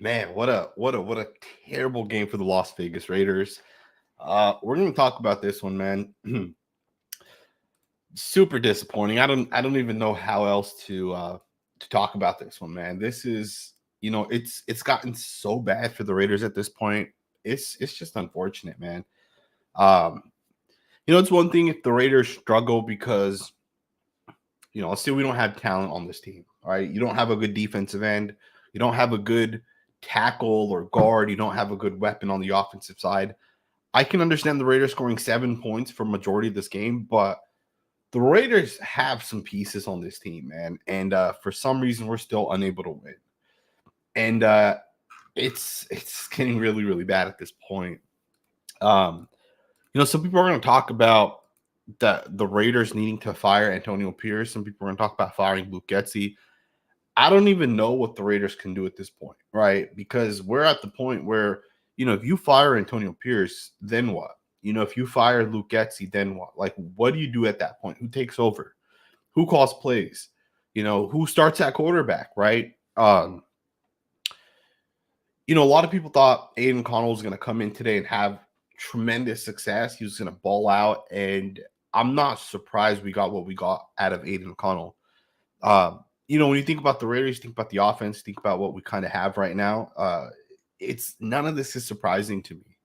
Man, what a terrible game for the Las Vegas Raiders. We're gonna talk about this one, man. Super disappointing. I don't even know how else to talk about this one, man. This is it's gotten so bad for the Raiders at this point. It's just unfortunate, man. Um, it's one thing if the Raiders struggle because let's say we don't have talent on this team, all right? You don't have a good defensive end, you don't have a good tackle or guard, you don't have a good weapon on the offensive side. I can understand the Raiders scoring 7 points for majority of this game, but the Raiders have some pieces on this team, man, and for some reason we're still unable to win. And it's getting really really bad at this point. Um, some people are going to talk about the Raiders needing to fire Antonio Pierce. Some people are going to talk about firing Luke Getsy. I don't even know what the Raiders can do at this point, right? Because we're at the point where, if you fire Antonio Pierce, then what? If you fire Luke Getsy, then what? Like, what do you do at that point? Who takes over? Who calls plays? Who starts at quarterback, right? A lot of people thought Aiden Connell was going to come in today and have tremendous success. He was going to ball out, and I'm not surprised we got what we got out of Aiden Connell. When you think about the Raiders, think about the offense, think about what we kind of have right now. It's none of this is surprising to me.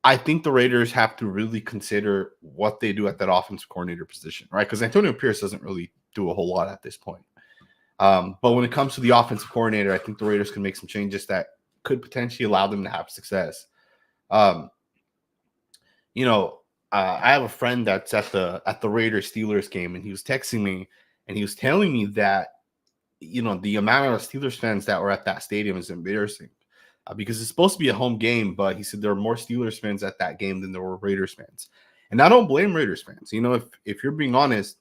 I think the Raiders have to really consider what they do at that offensive coordinator position, right? Because Antonio Pierce doesn't really do a whole lot at this point. But when it comes to the offensive coordinator, I think the Raiders can make some changes that could potentially allow them to have success. I have a friend that's at the Raiders Steelers game, and he was texting me, and he was telling me that the amount of Steelers fans that were at that stadium is embarrassing because it's supposed to be a home game, but he said there were more Steelers fans at that game than there were Raiders fans, and I don't blame Raiders fans. If you're being honest,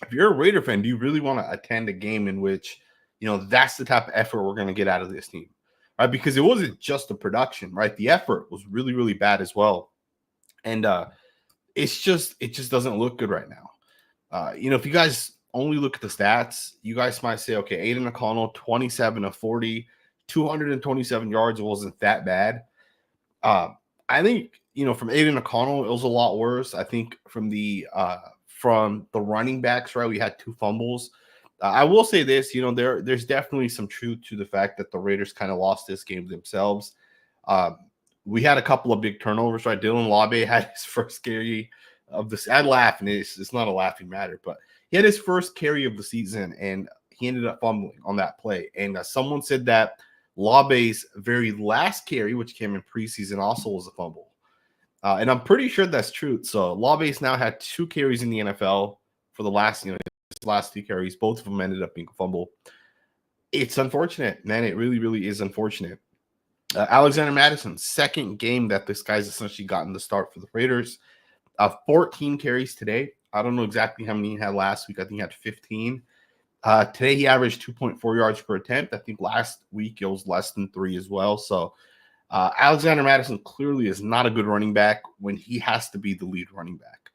if you're a Raider fan, do you really want to attend a game in which that's the type of effort we're going to get out of this team, right? Because it wasn't just the production, right? The effort was really really bad as well, and it just doesn't look good right now. If you guys only look at the stats, you guys might say, okay, Aiden O'Connell, 27 of 40, 227 yards. It wasn't that bad. I think, from Aiden O'Connell, it was a lot worse. I think from the running backs, right, we had 2 fumbles. I will say this, there's definitely some truth to the fact that the Raiders kind of lost this game themselves. We had a couple of big turnovers, right? Dylan Labe had his first carry of this. I laugh, and it's not a laughing matter, but he had his first carry of the season, and he ended up fumbling on that play. And someone said that Labe's very last carry, which came in preseason, also was a fumble. And I'm pretty sure that's true. So Labe's now had 2 carries in the NFL for the last 2 carries. Both of them ended up being a fumble. It's unfortunate, man. It really, really is unfortunate. Alexander Madison's second game that this guy's essentially gotten the start for the Raiders. 14 carries today. I don't know exactly how many he had last week. I think he had 15. Today he averaged 2.4 yards per attempt. I think last week it was less than 3 as well. So Alexander Madison clearly is not a good running back when he has to be the lead running back.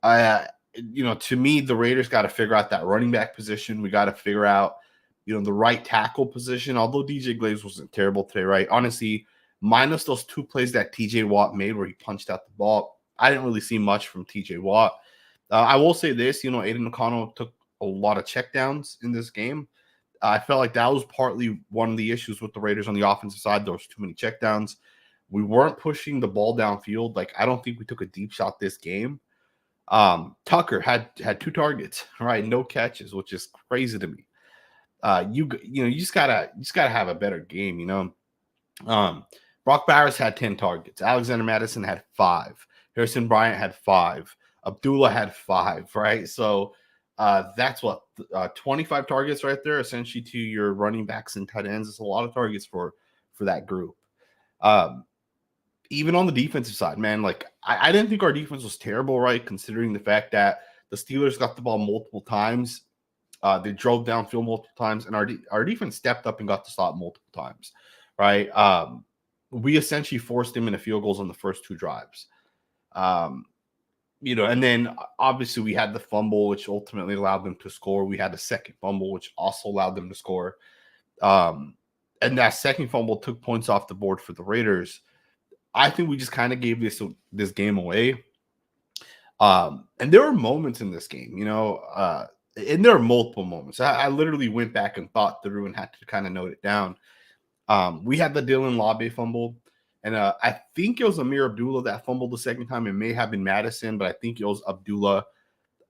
To me, the Raiders got to figure out that running back position. We got to figure out the right tackle position, although DJ Glaze wasn't terrible today, right? Honestly, minus those 2 plays that TJ Watt made where he punched out the ball, I didn't really see much from TJ Watt. I will say this, Aiden O'Connell took a lot of checkdowns in this game. I felt like that was partly one of the issues with the Raiders on the offensive side. There was too many checkdowns. We weren't pushing the ball downfield. Like, I don't think we took a deep shot this game. Tucker had 2 targets, right? No catches, which is crazy to me. You just gotta have a better game, Brock Bowers had 10 targets. Alexander Madison had 5. Harrison Bryant had 5. Abdullah had 5, right? So that's what 25 targets right there, essentially, to your running backs and tight ends. It's a lot of targets for that group. Even on the defensive side, man, like I didn't think our defense was terrible, right? Considering the fact that the Steelers got the ball multiple times. They drove downfield multiple times, and our defense stepped up and got the stop multiple times, right? We essentially forced them into field goals on the first 2 drives. And then obviously we had the fumble, which ultimately allowed them to score. We had the second fumble, which also allowed them to score. and that second fumble took points off the board for the Raiders. I think we just kind of gave this game away. And there were moments in this game, and there are multiple moments. I literally went back and thought through and had to kind of note it down. We had the Dylan Labe fumble, and I think it was Amir Abdullah that fumbled the second time. It may have been Madison, but I think it was Abdullah.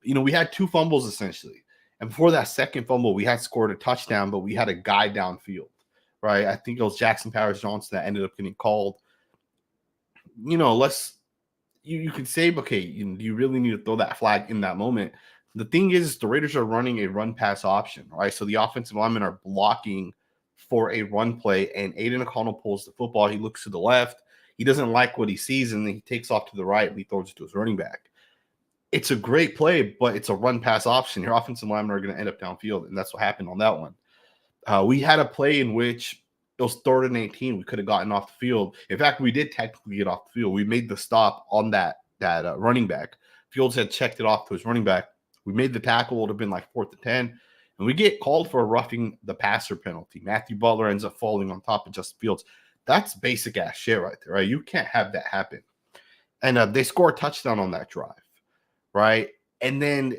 We had two fumbles essentially. And before that second fumble, we had scored a touchdown, but we had a guy downfield, right? I think it was Jackson Powers Johnson that ended up getting called. You can say, okay, you really need to throw that flag in that moment. The thing is, the Raiders are running a run-pass option, right? So the offensive linemen are blocking for a run play, and Aiden O'Connell pulls the football. He looks to the left. He doesn't like what he sees, and then he takes off to the right, and he throws it to his running back. It's a great play, but it's a run-pass option. Your offensive linemen are going to end up downfield, and that's what happened on that one. We had a play in which it was 3rd and 18. We could have gotten off the field. In fact, we did technically get off the field. We made the stop on that running back. Fields had checked it off to his running back. We made the tackle. It would have been like 4th and 10. And we get called for a roughing the passer penalty. Matthew Butler ends up falling on top of Justin Fields. That's basic ass shit right there, right? You can't have that happen. And they score a touchdown on that drive, right? And then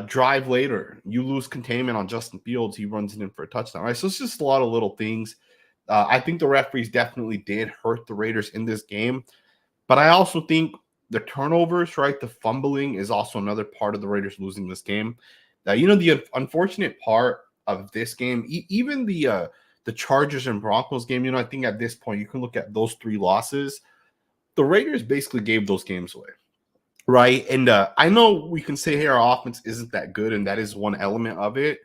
drive later, you lose containment on Justin Fields. He runs it in for a touchdown, right? So it's just a lot of little things. I think the referees definitely did hurt the Raiders in this game. But I also think the turnovers, right, the fumbling is also another part of the Raiders losing this game. The unfortunate part of this game, even the Chargers and Broncos game, I think at this point you can look at those 3 losses. The Raiders basically gave those games away, right? And I know we can say, hey, our offense isn't that good, and that is one element of it.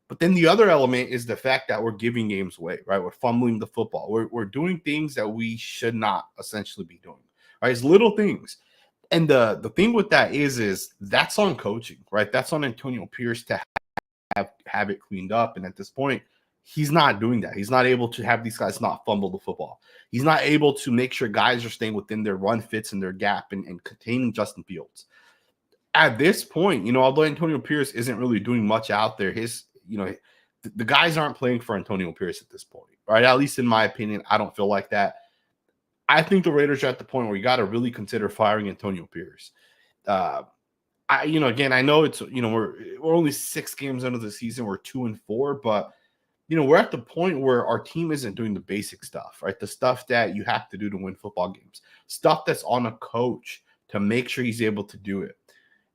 But then the other element is the fact that we're giving games away, right? We're fumbling the football. We're doing things that we should not essentially be doing, right? It's little things. And the thing with that is that's on coaching, right? That's on Antonio Pierce to have it cleaned up. And at this point, he's not doing that. He's not able to have these guys not fumble the football. He's not able to make sure guys are staying within their run fits and their gap and containing Justin Fields. At this point, although Antonio Pierce isn't really doing much out there, the guys aren't playing for Antonio Pierce at this point, right? At least in my opinion, I don't feel like that. I think the Raiders are at the point where you got to really consider firing Antonio Pierce. Again, I know it's, we're only 6 games into the season. We're 2-4, but we're at the point where our team isn't doing the basic stuff, right? The stuff that you have to do to win football games, stuff that's on a coach to make sure he's able to do it.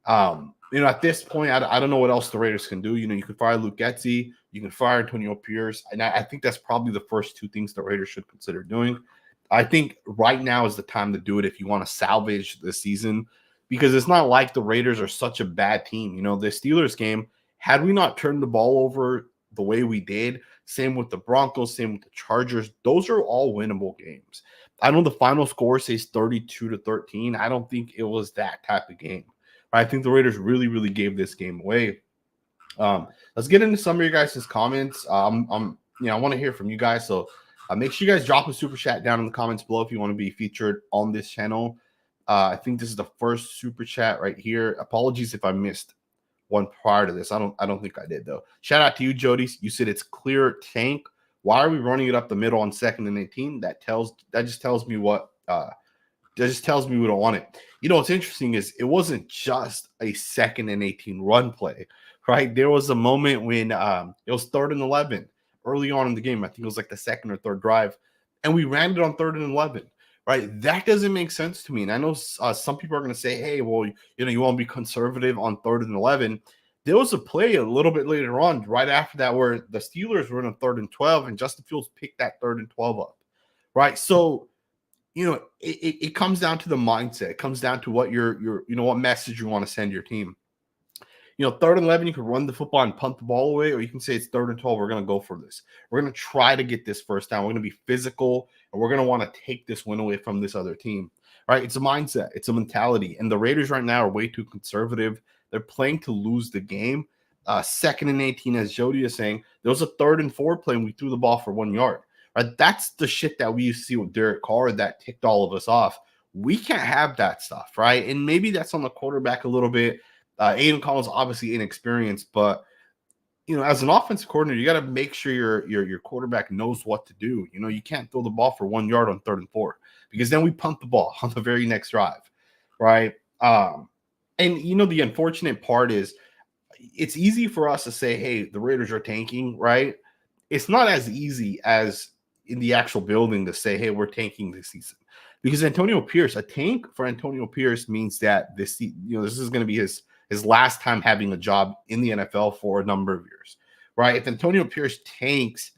At this point, I don't know what else the Raiders can do. You can fire Luke Getsy, you can fire Antonio Pierce, and I think that's probably the first 2 things the Raiders should consider doing. I think right now is the time to do it if you want to salvage the season, because it's not like the Raiders are such a bad team. The Steelers game, had we not turned the ball over the way we did, same with the Broncos, same with the Chargers, those are all winnable games. I know the final score says 32-13. I don't think it was that type of game. I think the Raiders really, really gave this game away. Let's get into some of your guys' comments. I want to hear from you guys. So make sure you guys drop a super chat down in the comments below if you want to be featured on this channel. I think this is the first super chat right here. Apologies if I missed one prior to this. I don't think I did though. Shout out to you, Jody. You said it's clear tank. Why are we running it up the middle on 2nd and 18? That just tells me what. That just tells me we don't want it. What's interesting is it wasn't just a 2nd and 18 run play, right? There was a moment when it was 3rd and 11 early on in the game. I think it was like the 2nd or 3rd drive, and we ran it on 3rd and 11, right? That doesn't make sense to me. And I know some people are going to say, hey, well, you want to be conservative on 3rd and 11. There was a play a little bit later on, right after that, where the Steelers were in a 3rd and 12, and Justin Fields picked that 3rd and 12 up, right? So, it comes down to the mindset. It comes down to what what message you want to send your team. 3rd and 11, you can run the football and punt the ball away, or you can say it's 3rd and 12. We're going to go for this. We're going to try to get this first down. We're going to be physical, and we're going to want to take this win away from this other team, right? It's a mindset. It's a mentality. And the Raiders right now are way too conservative. They're playing to lose the game. 2nd and 18, as Jody is saying, there was a 3rd and 4 play, and we threw the ball for 1 yard. Right? That's the shit that we used to see with Derek Carr that ticked all of us off. We can't have that stuff, right? And maybe that's on the quarterback a little bit. Aiden Collins obviously inexperienced, but as an offensive coordinator, you got to make sure your quarterback knows what to do. You can't throw the ball for 1 yard on 3rd and 4 because then we punt the ball on the very next drive, right? And the unfortunate part is it's easy for us to say, hey, the Raiders are tanking, right? It's not as easy as in the actual building to say, hey, we're tanking this season. Because Antonio Pierce, a tank for Antonio Pierce means that this is going to be his last time having a job in the NFL for a number of years, right? If Antonio Pierce tanks,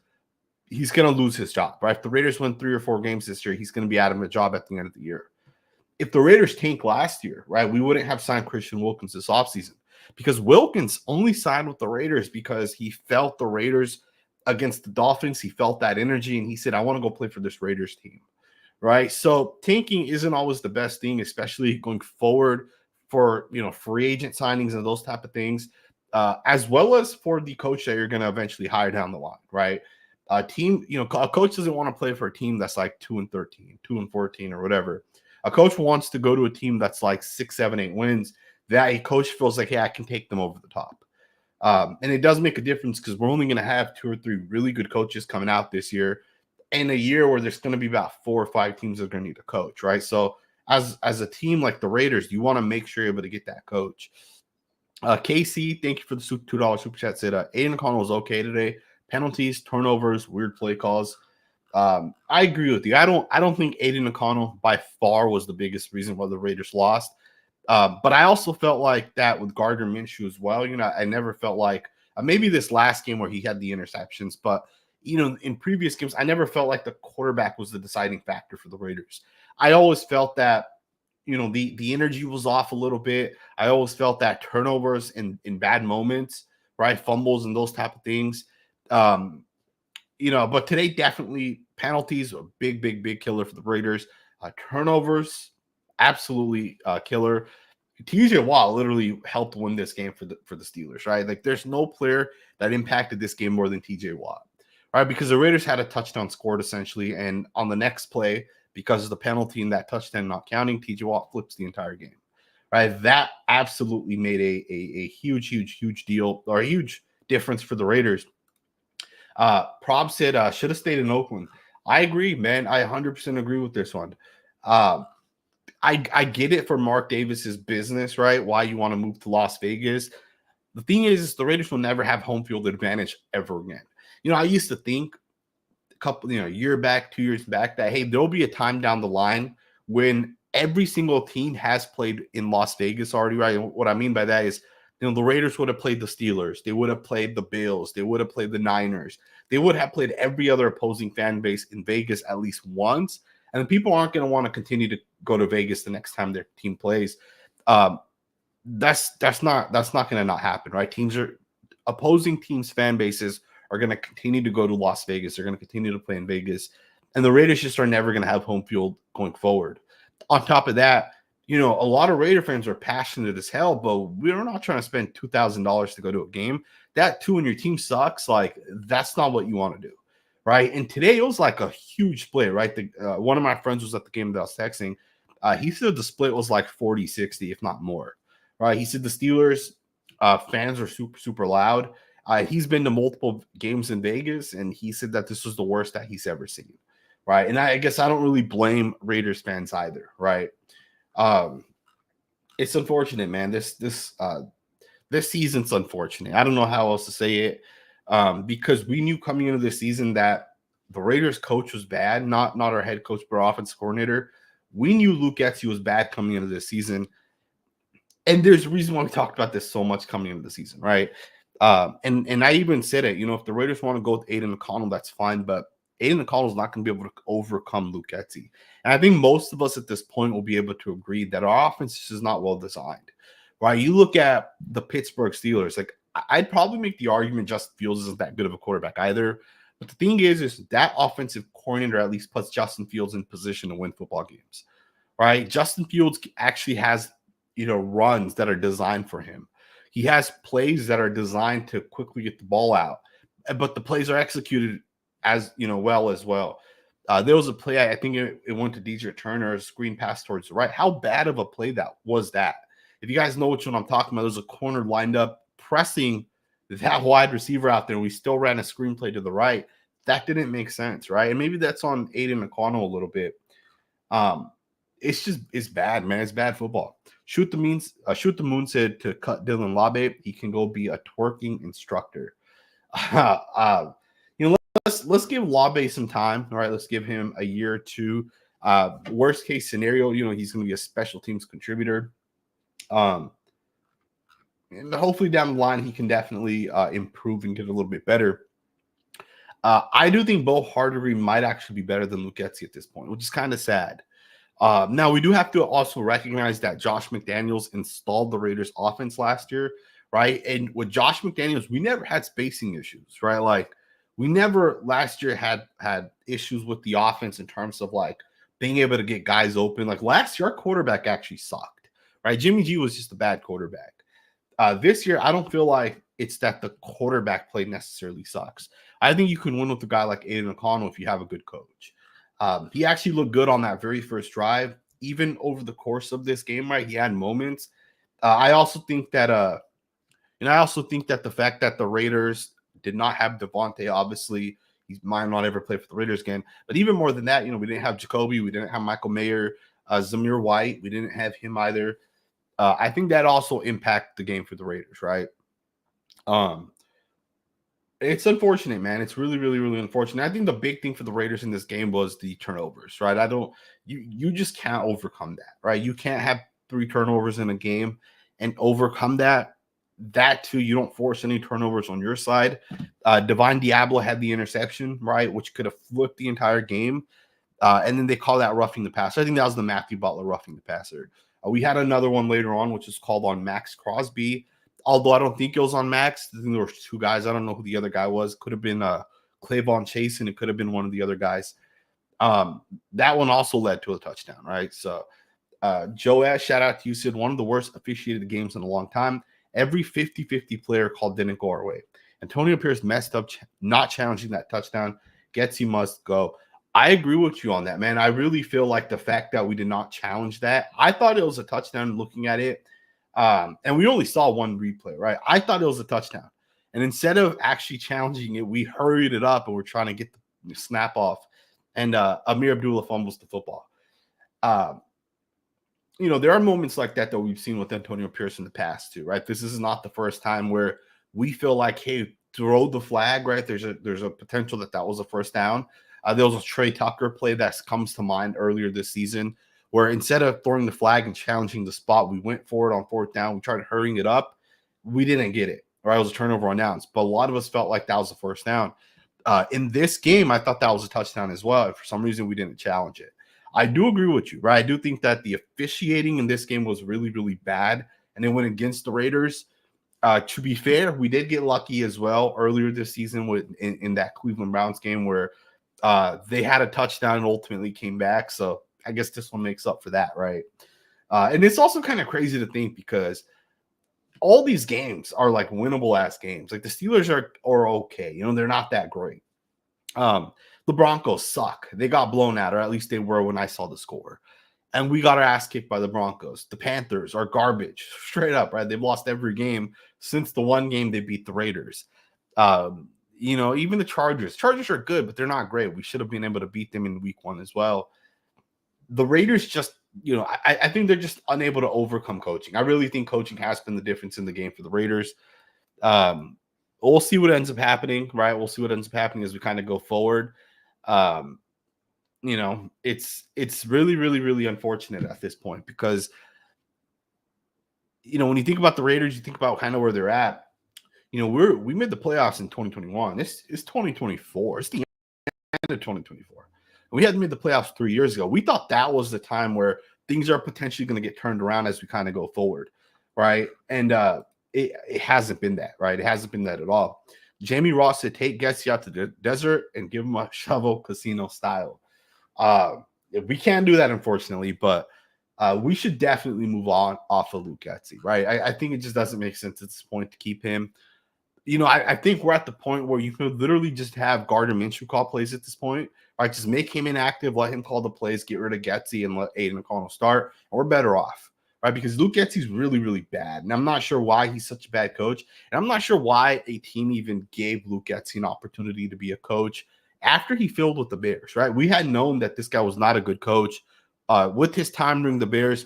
he's going to lose his job, right? If the Raiders win 3 or 4 games this year, he's going to be out of a job at the end of the year. If the Raiders tank last year, right, we wouldn't have signed Christian Wilkins this offseason because Wilkins only signed with the Raiders because he felt the Raiders against the Dolphins. He felt that energy, and he said, I want to go play for this Raiders team, right? So tanking isn't always the best thing, especially going forward for, free agent signings and those type of things, as well as for the coach that you're going to eventually hire down the line, right? A team, a coach doesn't want to play for a team that's like 2-13, 2-14, or whatever. A coach wants to go to a team that's like 6, 7, 8 wins. That a coach feels like, hey, I can take them over the top. And it does make a difference because we're only going to have 2 or 3 really good coaches coming out this year, in a year where there's going to be about 4 or 5 teams that are going to need a coach, right? So as a team like the Raiders, you want to make sure you're able to get that coach. KC, thank you for the $2 super chat. Said Aiden O'Connell was okay today. Penalties, turnovers, weird play calls. I agree with you. I don't think Aiden O'Connell by far was the biggest reason why the Raiders lost. But I also felt like that with Gardner Minshew as well. I never felt like maybe this last game where he had the interceptions, but in previous games, I never felt like the quarterback was the deciding factor for the Raiders. I always felt that the energy was off a little bit. I always felt that turnovers in bad moments, right, fumbles and those type of things. But today definitely penalties a big killer for the Raiders. Turnovers, absolutely killer. TJ Watt literally helped win this game for the Steelers, right? Like there's no player that impacted this game more than TJ Watt, right? Because the Raiders had a touchdown scored essentially, and on the next play, because of the penalty and that touchdown not counting, TJ Watt flips the entire game, right? That absolutely made a huge deal or a huge difference for the Raiders. Prob said should have stayed in Oakland. I agree, man. I 100% agree with this one. I get it for Mark Davis's business, right? Why you want to move to Las Vegas. The thing is the Raiders will never have home field advantage ever again. I used to think a couple, year back, 2 years back, that, hey, there'll be a time down the line when every single team has played in Las Vegas already, right? And what I mean by that is, the Raiders would have played the Steelers. They would have played the Bills. They would have played the Niners. They would have played every other opposing fan base in Vegas at least once. And the people aren't going to want to continue to go to Vegas the next time their team plays. That's not going to not happen, right? Opposing teams' fan bases are going to continue to go to Las Vegas. They're going to continue to play in Vegas, and the Raiders just are never going to have home field going forward. On top of that, a lot of Raider fans are passionate as hell, but we're not trying to spend $2,000 to go to a game. That too, when your team sucks, like that's not what you want to do. Right. And today it was like a huge split, right? One of my friends was at the game that I was texting. He said the split was like 40-60, if not more. Right. He said the Steelers fans are super loud. He's been to multiple games in Vegas, and he said that this was the worst that he's ever seen. Right. And I guess I don't really blame Raiders fans either. Right. It's unfortunate, man. This season's unfortunate. I don't know how else to say it. Because we knew coming into the season that the Raiders coach was bad, not our head coach, but our offensive coordinator. We knew Luke Getsy was bad coming into this season. And there's a reason why we talked about this so much coming into the season, right? And I even said it, if the Raiders want to go with Aiden O'Connell, that's fine, but Aiden O'Connell is not going to be able to overcome Luke Getsy. And I think most of us at this point will be able to agree that our offense is not well designed, right? You look at the Pittsburgh Steelers, like I'd probably make the argument Justin Fields isn't that good of a quarterback either. But the thing is that offensive coordinator at least puts Justin Fields in position to win football games, right? Justin Fields actually has, runs that are designed for him. He has plays that are designed to quickly get the ball out, but the plays are executed as, well as well. There was a play, I think it went to DJ Turner, a screen pass towards the right. How bad of a play that was that? If you guys know which one I'm talking about, there's a corner lined up pressing that wide receiver out there and we still ran a screenplay to the right. That didn't make sense, right? And maybe that's on Aiden O'Connell a little bit. It's bad, man. It's bad football. Shoot the moon said to cut Dylan Labe. He can go be a twerking instructor. Let's give Labe some time. All right, let's give him a year or two. Worst case scenario, he's going to be a special teams contributor. And hopefully down the line he can definitely improve and get a little bit better. I do think Bo Hardery might actually be better than Luke Getsy at this point, which is kind of sad. Now, we do have to also recognize that Josh McDaniels installed the Raiders offense last year, right? And with Josh McDaniels, we never had spacing issues, right? Like, we never last year had issues with the offense in terms of like being able to get guys open. Like last year, our quarterback actually sucked, right? Jimmy G was just a bad quarterback. This year, I don't feel like it's that the quarterback play necessarily sucks. I think you can win with a guy like Aiden O'Connell if you have a good coach. He actually looked good on that very first drive, even over the course of this game, right? He had moments. I also think that the fact that the Raiders did not have Devontae, obviously, he might not ever play for the Raiders again. But even more than that, we didn't have Jacoby, we didn't have Michael Mayer, Zamir White, we didn't have him either. I think that also impacted the game for the Raiders, right? It's unfortunate, man. It's really, really, really unfortunate. I think the big thing for the Raiders in this game was the turnovers, right? You just can't overcome that, right? You can't have 3 turnovers in a game and overcome that. That too, you don't force any turnovers on your side. Divine Diablo had the interception, right, which could have flipped the entire game. And then they call that roughing the passer. I think that was the Matthew Butler roughing the passer. We had another one later on, which is called on Maxx Crosby. Although I don't think it was on Maxx. I think there were 2 guys. I don't know who the other guy was. Could have been Clavon Chase, and it could have been one of the other guys. That one also led to a touchdown, right? So Joash, shout out to you, said one of the worst officiated games in a long time. Every 50-50 player call didn't go our way. Antonio Pierce messed up not challenging that touchdown. Getsy must go. I agree with you on that, man. I really feel like the fact that we did not challenge that, I thought it was a touchdown looking at it. And we only saw one replay, right? I thought it was a touchdown. And instead of actually challenging it, we hurried it up and we're trying to get the snap off. And Amir Abdullah fumbles the football. There are moments like that we've seen with Antonio Pierce in the past too, right? This is not the first time where we feel like, hey, throw the flag, right? There's a potential that was a first down. There was a Trey Tucker play that comes to mind earlier this season where instead of throwing the flag and challenging the spot, we went for it on 4th down. We tried hurrying it up. We didn't get it, right? It was a turnover on downs. But a lot of us felt like that was the first down. In this game, I thought that was a touchdown as well. For some reason, we didn't challenge it. I do agree with you, right? I do think that the officiating in this game was really, really bad, and it went against the Raiders. To be fair, we did get lucky as well earlier this season in that Cleveland Browns game where they had a touchdown and ultimately came back. So I guess this one makes up for that, right? And it's also kind of crazy to think because all these games are like winnable ass games. Like the Steelers are okay, they're not that great. The Broncos suck. They got blown out, or at least they were when I saw the score. And we got our ass kicked by the Broncos. The Panthers are garbage, straight up, right? They've lost every game since the one game they beat the Raiders. Even the Chargers. Chargers are good, but they're not great. We should have been able to beat them in week 1 as well. The Raiders just, I think they're just unable to overcome coaching. I really think coaching has been the difference in the game for the Raiders. We'll see what ends up happening, right? We'll see what ends up happening as we kind of go forward. It's really, really, really unfortunate at this point because, when you think about the Raiders, you think about kind of where they're at. We made the playoffs in 2021. This is 2024. It's the end of 2024. We hadn't made the playoffs 3 years ago. We thought that was the time where things are potentially going to get turned around as we kind of go forward, right? And it hasn't been that, right? It hasn't been that at all. Jamie Ross said, take Getsy out to the desert and give him a shovel casino style. We can't do that, unfortunately, but we should definitely move on off of Luke Getsy, right? I think it just doesn't make sense at this point to keep him. I think we're at the point where you can literally just have Gardner Minshew call plays at this point, right? Just make him inactive, let him call the plays, get rid of Getsy, and let Aiden O'Connell start, and we're better off, right? Because Luke Getsy's really, really bad. And I'm not sure why he's such a bad coach. And I'm not sure why a team even gave Luke Getsy an opportunity to be a coach after he failed with the Bears, right? We had known that this guy was not a good coach. With his time during the Bears,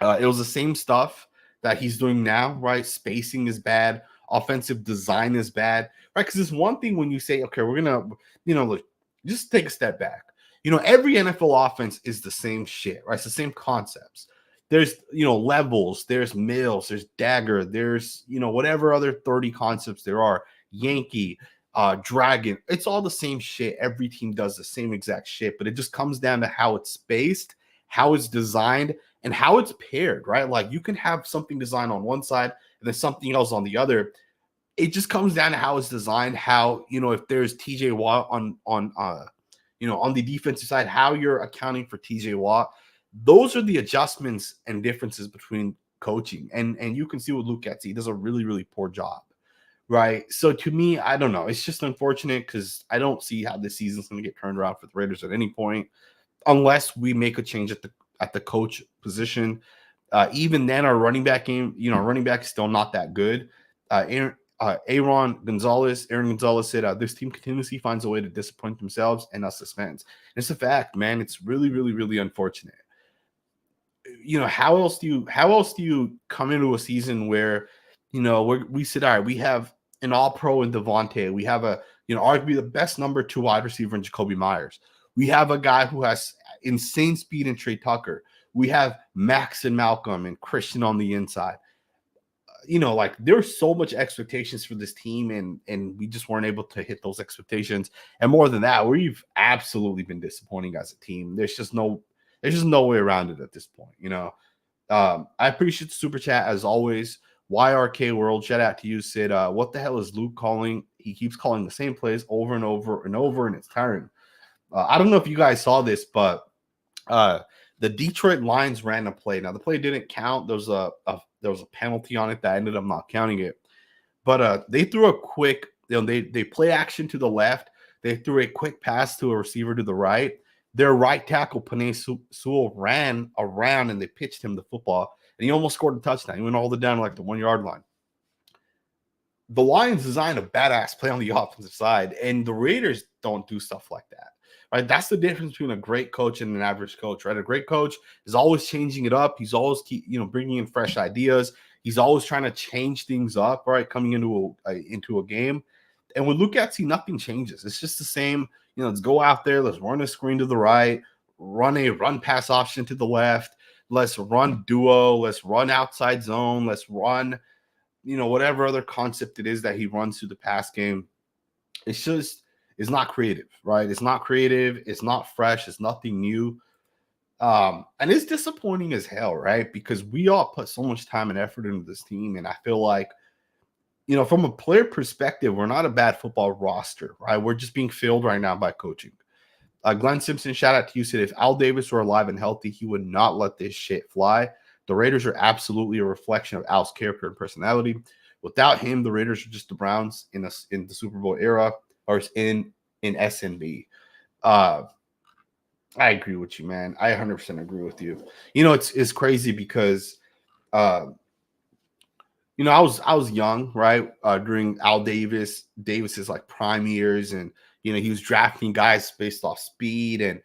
it was the same stuff that he's doing now, right? Spacing is bad. Offensive design is bad, right? Because it's one thing when you say, okay, we're going to, look, just take a step back. Every NFL offense is the same shit, right? It's the same concepts. There's, levels, there's mills, there's dagger, there's, whatever other 30 concepts there are, Yankee, dragon. It's all the same shit. Every team does the same exact shit, but it just comes down to how it's spaced, how it's designed, and how it's paired, right? Like you can have something designed on one side and then something else on the other. It just comes down to how it's designed, how, if there's TJ Watt on the defensive side, how you're accounting for TJ Watt. Those are the adjustments and differences between coaching. And you can see with Luke Getsy, he does a really, really poor job, right? So to me, I don't know. It's just unfortunate because I don't see how this season's going to get turned around for the Raiders at any point unless we make a change at the coach position. Even then, our running back game, running back is still not that good. Aaron Gonzalez said, this team continuously finds a way to disappoint themselves and us as fans. And it's a fact, man. It's really, really, really unfortunate. How else do you come into a season where, we said, all right, we have an all-pro in Devontae. We have arguably the best number 2 wide receiver in Jacoby Myers. We have a guy who has insane speed in Trey Tucker. We have Maxx and Malcolm and Christian on the inside. There's so much expectations for this team, and we just weren't able to hit those expectations. And more than that, we've absolutely been disappointing as a team. There's just no way around it at this point. I appreciate the super chat as always. YRK World, shout out to you, Sid. What the hell is Luke calling? He keeps calling the same plays over and over and over, and it's tiring. I don't know if you guys saw this, but the Detroit Lions ran a play. Now the play didn't count. There was a penalty on it that ended up not counting it. But they threw a quick, they play action to the left. They threw a quick pass to a receiver to the right. Their right tackle, Penei Sewell, ran around and they pitched him the football, and he almost scored a touchdown. He went all the way down to like the 1 yard line. The Lions designed a badass play on the offensive side, and the Raiders don't do stuff like that. Right? That's the difference between a great coach and an average coach, right? A great coach is always changing it up. He's always bringing in fresh ideas. He's always trying to change things up, right? Coming into a game. And with Luke Getsy, nothing changes. It's just the same. Let's go out there. Let's run a screen to the right, run a run pass option to the left. Let's run duo. Let's run outside zone. Let's run, whatever other concept it is that he runs through the pass game. It's not creative, right? It's not creative. It's not fresh. It's nothing new. And it's disappointing as hell, right? Because we all put so much time and effort into this team. And I feel like, from a player perspective, we're not a bad football roster, right? We're just being filled right now by coaching. Glenn Simpson, shout out to you, said if Al Davis were alive and healthy, he would not let this shit fly. The Raiders are absolutely a reflection of Al's character and personality. Without him, the Raiders are just the Browns in the Super Bowl era, or in SNB. I agree with you, man. I 100% agree with you. It's crazy because I was young, right? During Al Davis's like prime years, and he was drafting guys based off speed. And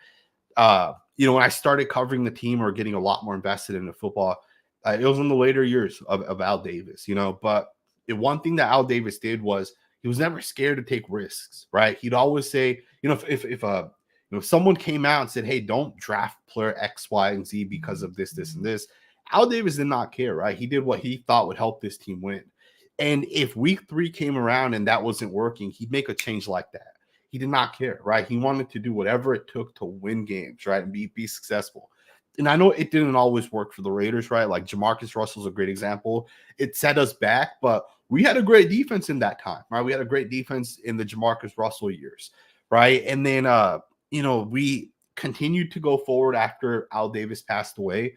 when I started covering the team or getting a lot more invested into football, it was in the later years of Al Davis. But one thing that Al Davis did was he was never scared to take risks, right? He'd always say, if someone came out and said, hey, don't draft player X, Y, and Z because of this, and this, Al Davis did not care, right? He did what he thought would help this team win. And if week 3 came around and that wasn't working, he'd make a change like that. He did not care, right? He wanted to do whatever it took to win games, right? And be successful. And I know it didn't always work for the Raiders, right? Like Jamarcus Russell's a great example. It set us back, but we had a great defense in that time, right? We had a great defense in the Jamarcus Russell years, right? And then, we continued to go forward after Al Davis passed away.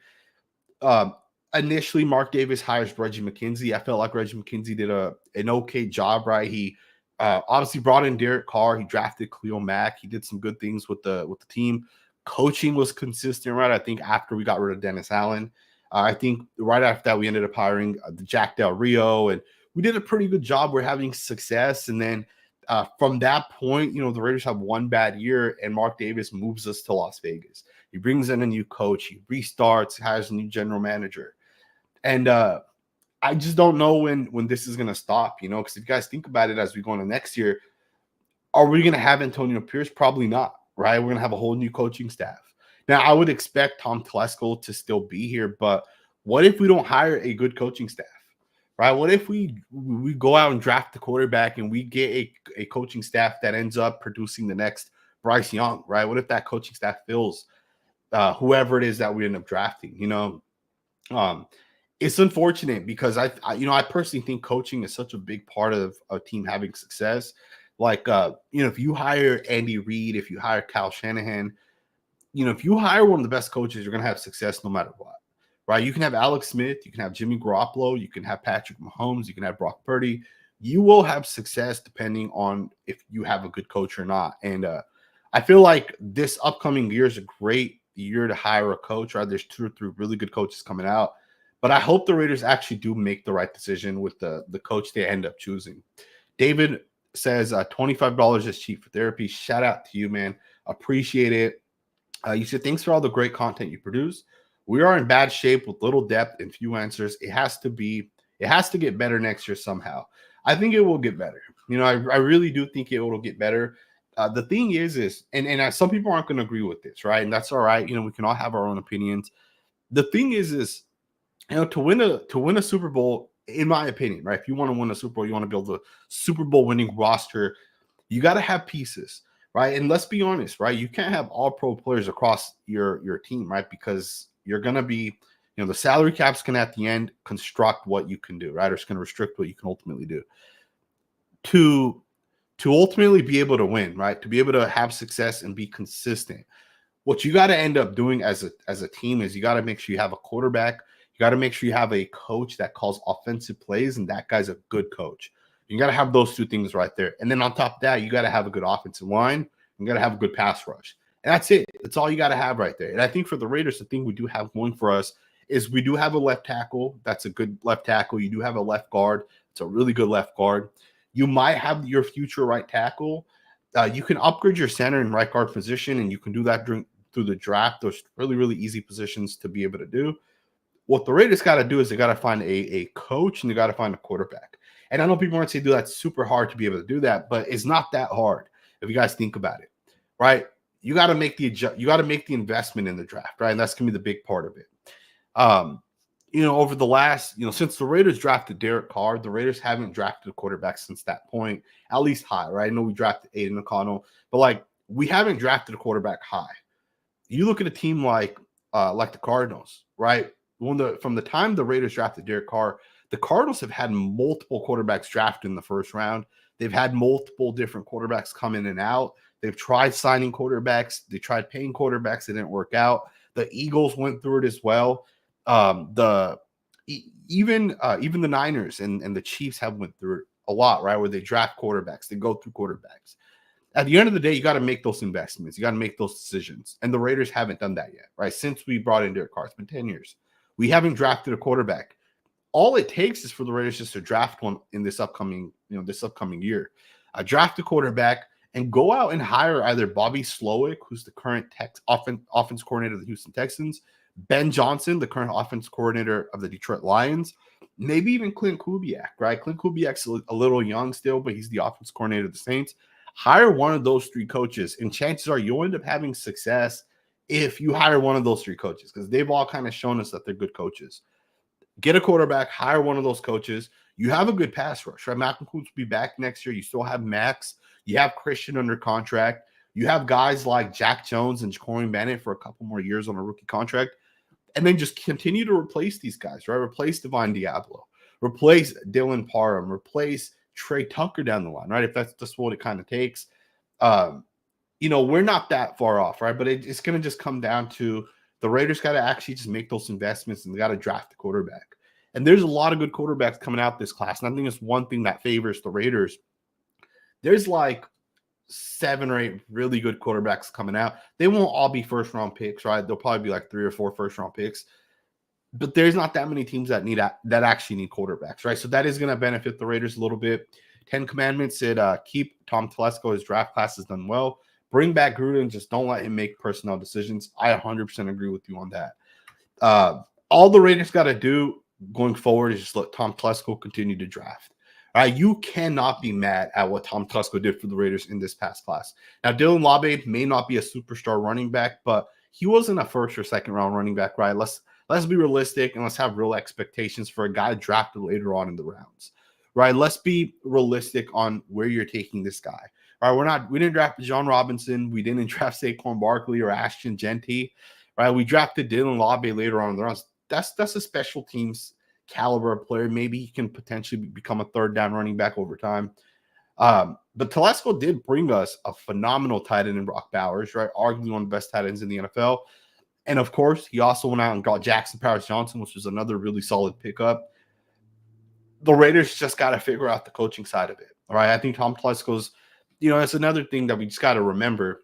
Initially, Mark Davis hires Reggie McKenzie. I felt like Reggie McKenzie did an okay job, right? He obviously brought in Derek Carr. He drafted Khalil Mack. He did some good things with the team. Coaching was consistent, right? I think after we got rid of Dennis Allen, I think right after that, we ended up hiring the Jack Del Rio, and we did a pretty good job. We're having success. And then from that point, the Raiders have one bad year, and Mark Davis moves us to Las Vegas. He brings in a new coach. He restarts, has a new general manager. And I just don't know when this is going to stop, because if you guys think about it as we go into next year, are we going to have Antonio Pierce? Probably not, right? We're going to have a whole new coaching staff. Now, I would expect Tom Telesco to still be here, but what if we don't hire a good coaching staff, right? What if we go out and draft the quarterback and we get a coaching staff that ends up producing the next Bryce Young, right? What if that coaching staff fills whoever it is that we end up drafting, It's unfortunate because I personally think coaching is such a big part of a team having success. Like, if you hire Andy Reid, if you hire Kyle Shanahan, if you hire one of the best coaches, you're going to have success no matter what, right? You can have Alex Smith, you can have Jimmy Garoppolo, you can have Patrick Mahomes, you can have Brock Purdy. You will have success depending on if you have a good coach or not. And I feel like this upcoming year is a great year to hire a coach, right? There's 2 or 3 really good coaches coming out. But I hope the Raiders actually do make the right decision with the coach they end up choosing. David says $25 is cheap for therapy. Shout out to you, man. Appreciate it. You said, thanks for all the great content you produce. We are in bad shape with little depth and few answers. It has to get better next year somehow. I think it will get better. I really do think it will get better. The thing is, and some people aren't going to agree with this, right? And that's all right. We can all have our own opinions. The thing is, to win a Super Bowl, in my opinion, right? If you want to win a Super Bowl, you want to build a Super Bowl winning roster, you got to have pieces, right? And let's be honest, right? You can't have all pro players across your team, right? Because you're going to be, the salary cap's going to at the end construct what you can do, right? Or it's going to restrict what you can ultimately do. To ultimately be able to win, right? To be able to have success and be consistent, what you got to end up doing as a team is you got to make sure you have a quarterback. You got to make sure you have a coach that calls offensive plays, and that guy's a good coach. You got to have those 2 things right there. And then on top of that, you got to have a good offensive line. You got to have a good pass rush. And that's it. That's all you got to have right there. And I think for the Raiders, the thing we do have going for us is we do have a left tackle. That's a good left tackle. You do have a left guard. It's a really good left guard. You might have your future right tackle. You can upgrade your center and right guard position, and you can do that through the draft. Those really, really easy positions to be able to do. What the Raiders got to do is they got to find a coach and they got to find a quarterback. And I know people might say, dude, that's super hard to be able to do that, but it's not that hard if you guys think about it, right? You got to make the investment in the draft, right? And that's gonna be the big part of it. Over the last, since the Raiders drafted Derek Carr, the Raiders haven't drafted a quarterback since that point, at least high, right? I know we drafted Aiden O'Connell, but we haven't drafted a quarterback high. You look at a team like the Cardinals, right? From the time the Raiders drafted Derek Carr, the Cardinals have had multiple quarterbacks drafted in the first round. They've had multiple different quarterbacks come in and out. They've tried signing quarterbacks. They tried paying quarterbacks. It didn't work out. The Eagles went through it as well. Even the Niners and the Chiefs have went through it a lot, right? Where they draft quarterbacks. They go through quarterbacks. At the end of the day, you got to make those investments. You got to make those decisions. And the Raiders haven't done that yet, right? Since we brought in Derek Carr, it's been 10 years. We haven't drafted a quarterback. All it takes is for the Raiders just to draft one in this upcoming year. Draft a quarterback and go out and hire either Bobby Slowick, who's the current offense coordinator of the Houston Texans, Ben Johnson, the current offense coordinator of the Detroit Lions, maybe even Clint Kubiak, right? Clint Kubiak's a little young still, but he's the offense coordinator of the Saints. Hire one of those 3 coaches, and chances are you'll end up having success if you hire one of those 3 coaches, because they've all kind of shown us that they're good coaches. Get a quarterback, hire one of those coaches. You have a good pass rush, right? Malcolm Koonce will be back next year. You still have Maxx. You have Christian under contract. You have guys like Jack Jones and Ja'Cory Bennett for a couple more years on a rookie contract. And then just continue to replace these guys, right? Replace Divine Diablo. Replace Dylan Parham. Replace Trey Tucker down the line, right? If that's just what it kind of takes. We're not that far off, right? But it's going to just come down to the Raiders got to actually just make those investments, and they got to draft the quarterback. And there's a lot of good quarterbacks coming out this class. And I think it's one thing that favors the Raiders. There's 7 or 8 really good quarterbacks coming out. They won't all be first-round picks, right? They'll probably be 3 or 4 first-round picks. but there's not that many teams that that actually need quarterbacks, right? So that is going to benefit the Raiders a little bit. 10 Commandments said keep Tom Telesco. His draft class has done well. Bring back Gruden. Just don't let him make personnel decisions. I 100% agree with you on that. All the Raiders got to do going forward is just let Tom Telesco continue to draft. You cannot be mad at what Tom Telesco did for the Raiders in this past class. Now, Dylan Labe may not be a superstar running back, but he wasn't a first or second round running back, right? Let's be realistic and let's have real expectations for a guy drafted later on in the rounds, right? Let's be realistic on where you're taking this guy. All right, we didn't draft John Robinson, we didn't draft Saquon Barkley or Ashton Genty, right? We drafted Dylan Labe later on in the rounds. That's a special teams caliber player. Maybe he can potentially become a third down running back over time. But Telesco did bring us a phenomenal tight end in Brock Bowers, right? Arguably one of the best tight ends in the NFL. And of course, he also went out and got Jackson Powers-Johnson, which was another really solid pickup. The Raiders just got to figure out the coaching side of it. All right. I think Tom Telesco's, that's another thing that we just got to remember.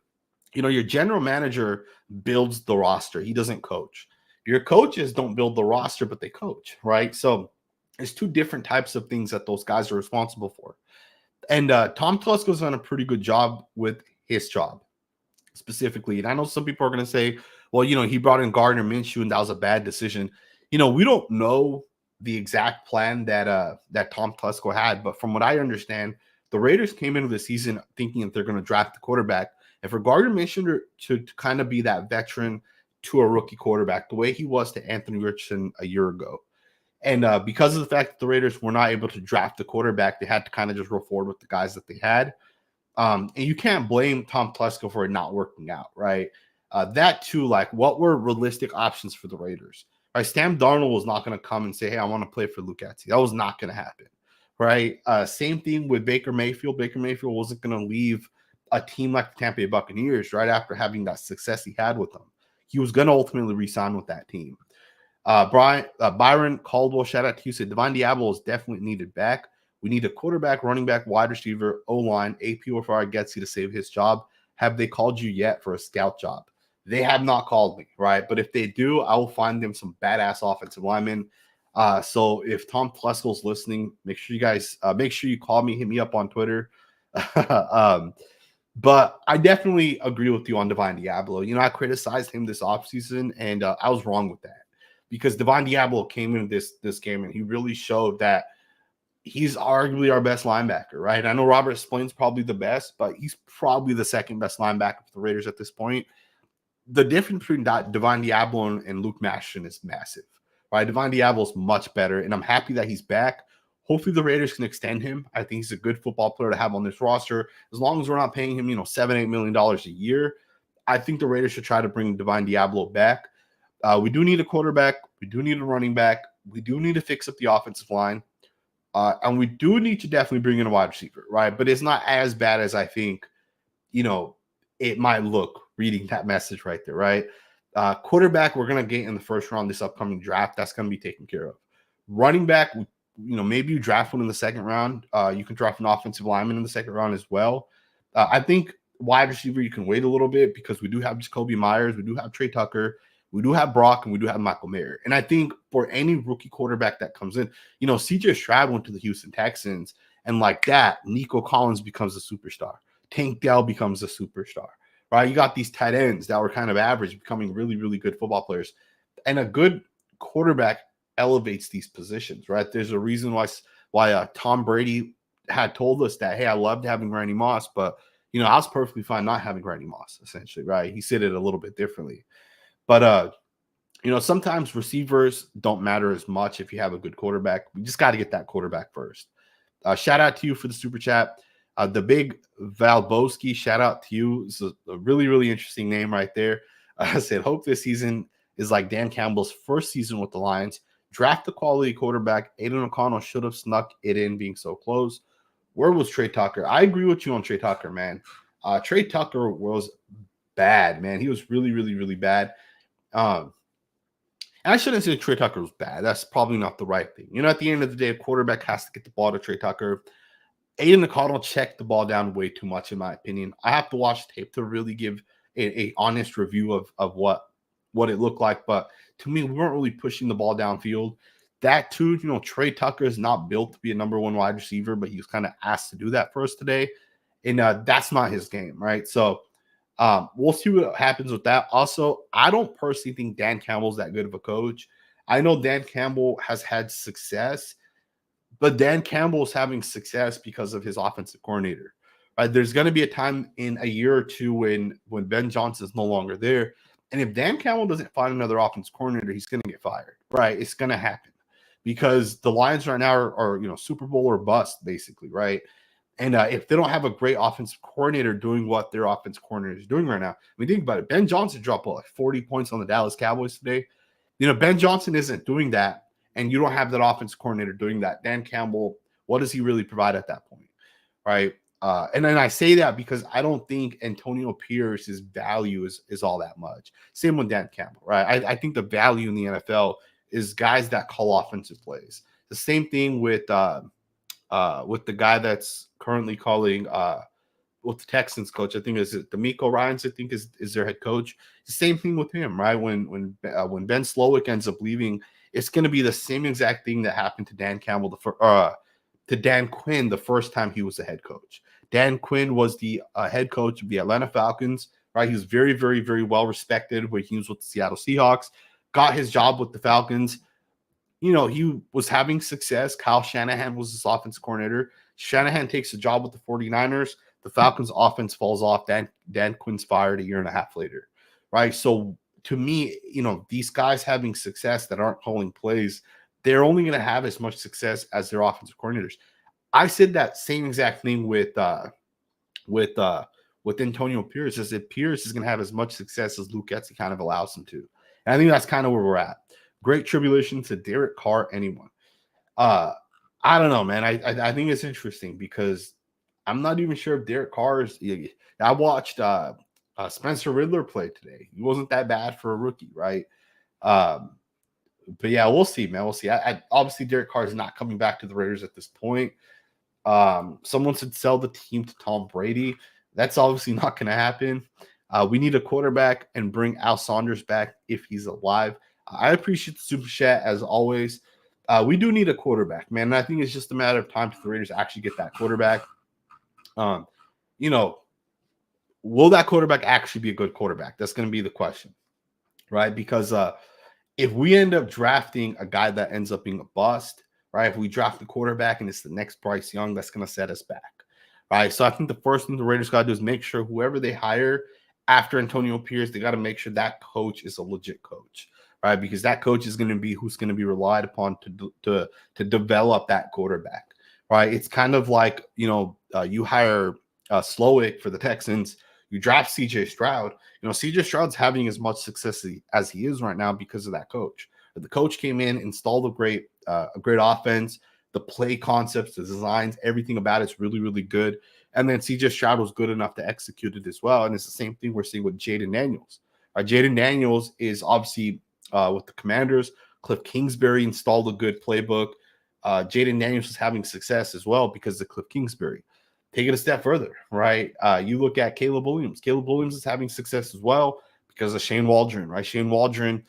Your general manager builds the roster. He doesn't coach. Your coaches don't build the roster, but they coach, right? So there's two different types of things that those guys are responsible for. And Tom Telesco's done a pretty good job with his job specifically. And I know some people are going to say, well, he brought in Gardner Minshew and that was a bad decision. We don't know the exact plan that Tom Telesco had, but from what I understand, the Raiders came into the season thinking that they're going to draft the quarterback. And for Gardner Minshew to kind of be that veteran to a rookie quarterback, the way he was to Anthony Richardson a year ago. And because of the fact that the Raiders were not able to draft the quarterback, they had to kind of just roll forward with the guys that they had. And you can't blame Tom Telesco for it not working out, right? That too, like what were realistic options for the Raiders? Right? Sam Darnold was not going to come and say, hey, I want to play for Lucati. That was not going to happen, right? Same thing with Baker Mayfield. Baker Mayfield wasn't going to leave a team like the Tampa Bay Buccaneers right after having that success he had with them. He was going to ultimately re-sign with that team. Byron Caldwell, shout out to you, said Divine Diablo is definitely needed back. We need a quarterback, running back, wide receiver, O-line, AP or far gets you to save his job. Have they called you yet for a scout job? They have not called me, right? But if they do, I will find them some badass offensive linemen. So if Tom Telesco's listening, make sure you call me, hit me up on Twitter. But I definitely agree with you on Divine Diablo. I criticized him this offseason, and I was wrong with that because Divine Diablo came into this game and he really showed that he's arguably our best linebacker, right? I know Robert Splain's probably the best, but he's probably the second best linebacker for the Raiders at this point. The difference between Divine Diablo and Luke Mashton is massive, right? Divine Diablo is much better, and I'm happy that he's back. Hopefully the Raiders can extend him. I think he's a good football player to have on this roster. As long as we're not paying him, $7-8 million a year, I think the Raiders should try to bring Divine Diablo back. We do need a quarterback. We do need a running back. We do need to fix up the offensive line. And we do need to definitely bring in a wide receiver, right? But it's not as bad as I think, it might look reading that message right there, right? Quarterback, we're going to get in the first round this upcoming draft. That's going to be taken care of. Running back, maybe you draft one in the second round. You can draft an offensive lineman in the second round as well. I think wide receiver, you can wait a little bit because we do have Jacoby Myers. We do have Trey Tucker. We do have Brock, and we do have Michael Mayer. And I think for any rookie quarterback that comes in, CJ Stroud went to the Houston Texans, and like that, Nico Collins becomes a superstar. Tank Dell becomes a superstar, right? You got these tight ends that were kind of average becoming really, really good football players. And a good quarterback elevates these positions, right? There's a reason why Tom Brady had told us that, hey, I loved having Randy Moss, but, I was perfectly fine not having Randy Moss, essentially, right? He said it a little bit differently. But, sometimes receivers don't matter as much if you have a good quarterback. We just got to get that quarterback first. Shout out to you for the super chat. The big Valboski, shout out to you. It's a really, really interesting name right there. I said, hope this season is like Dan Campbell's first season with the Lions. Draft the quality quarterback. Aiden O'Connell should have snuck it in being so close. Where was Trey Tucker? I agree with you on Trey Tucker, man. Trey Tucker was bad, man. He was really, really, really bad. And I shouldn't say Trey Tucker was bad. That's probably not the right thing. At the end of the day, a quarterback has to get the ball to Trey Tucker. Aiden O'Connell checked the ball down way too much, in my opinion. I have to watch tape to really give a honest review of what it looked like. But to me, we weren't really pushing the ball downfield. That too, Trey Tucker is not built to be a number one wide receiver, but he was kind of asked to do that for us today. And that's not his game, right? So we'll see what happens with that. Also, I don't personally think Dan Campbell's that good of a coach. I know Dan Campbell has had success, but Dan Campbell is having success because of his offensive coordinator. Right? There's going to be a time in a year or two when Ben Johnson is no longer there. And if Dan Campbell doesn't find another offensive coordinator, he's going to get fired. Right? It's going to happen because the Lions right now are Super Bowl or bust, basically, right? And if they don't have a great offensive coordinator doing what their offensive coordinator is doing right now, I mean, think about it. Ben Johnson dropped like 40 points on the Dallas Cowboys today. Ben Johnson isn't doing that, and you don't have that offensive coordinator doing that. Dan Campbell, what does he really provide at that point, right? And then I say that because I don't think Antonio Pierce's value is all that much. Same with Dan Campbell, right? I think the value in the NFL is guys that call offensive plays. The same thing with the guy that's currently calling with the Texans coach. I think is it D'Amico Ryans, I think is their head coach. The same thing with him, right? When Ben Slowick ends up leaving, it's going to be the same exact thing that happened to Dan Campbell to Dan Quinn the first time he was the head coach. Dan Quinn was the head coach of the Atlanta Falcons, right? He was very, very, very well respected when he was with the Seattle Seahawks, got his job with the Falcons. He was having success. Kyle Shanahan was his offensive coordinator. Shanahan takes a job with the 49ers. The Falcons' offense falls off. Dan Quinn's fired a year and a half later, right? So to me, these guys having success that aren't calling plays, they're only going to have as much success as their offensive coordinators. I said that same exact thing with Antonio Pierce, as if Pierce is going to have as much success as Luke Getsy kind of allows him to. And I think that's kind of where we're at. Great tribulation to Derek Carr, anyone. I don't know, man. I think it's interesting because I'm not even sure if Derek Carr is. I watched Spencer Riddler play today. He wasn't that bad for a rookie, right? But yeah, we'll see, man. We'll see. Obviously, Derek Carr is not coming back to the Raiders at this point. Someone should sell the team to Tom Brady. That's obviously not going to happen. We need a quarterback and bring Al Saunders back if he's alive. I appreciate the super chat as always. We do need a quarterback, man. And I think it's just a matter of time for the Raiders actually get that quarterback. Will that quarterback actually be a good quarterback? That's going to be the question, right? Because if we end up drafting a guy that ends up being a bust, right? If we draft the quarterback and it's the next Bryce Young, that's going to set us back, right? So I think the first thing the Raiders got to do is make sure whoever they hire after Antonio Pierce, they got to make sure that coach is a legit coach, right? Because that coach is going to be who's going to be relied upon to develop that quarterback, right? It's kind of like, you hire Slowick for the Texans, you draft C.J. Stroud. C.J. Stroud's having as much success as he is right now because of that coach. But the coach came in, installed a great offense, the play concepts, the designs, everything about it's really, really good. And then C.J. Stroud was good enough to execute it as well. And it's the same thing we're seeing with Jaden Daniels. Jaden Daniels is obviously with the Commanders. Cliff Kingsbury installed a good playbook. Jaden Daniels is having success as well because of Cliff Kingsbury. Take it a step further, right? You look at Caleb Williams. Caleb Williams is having success as well because of Shane Waldron, right? Shane Waldron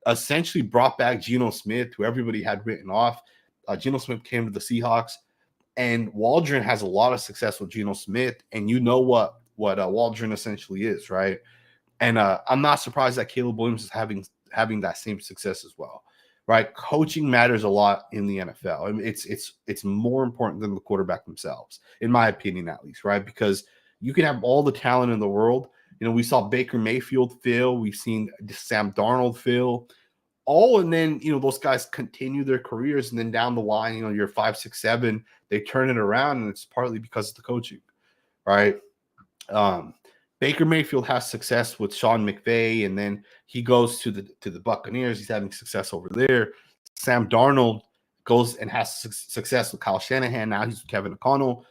essentially brought back Geno Smith, who everybody had written off. Geno Smith came to the Seahawks, and Waldron has a lot of success with Geno Smith, and you know what Waldron essentially is, right? And I'm not surprised that Caleb Williams is having that same success as well. Right, coaching matters a lot in the NFL. I mean, it's more important than the quarterback themselves, in my opinion, at least. Right, because you can have all the talent in the world. We saw Baker Mayfield fail. We've seen Sam Darnold fail. And then those guys continue their careers, and then down the line, you're 5, 6, 7, they turn it around, and it's partly because of the coaching, right? Baker Mayfield has success with Sean McVay, and then he goes to the Buccaneers. He's having success over there. Sam Darnold goes and has success with Kyle Shanahan. Now he's with Kevin O'Connell.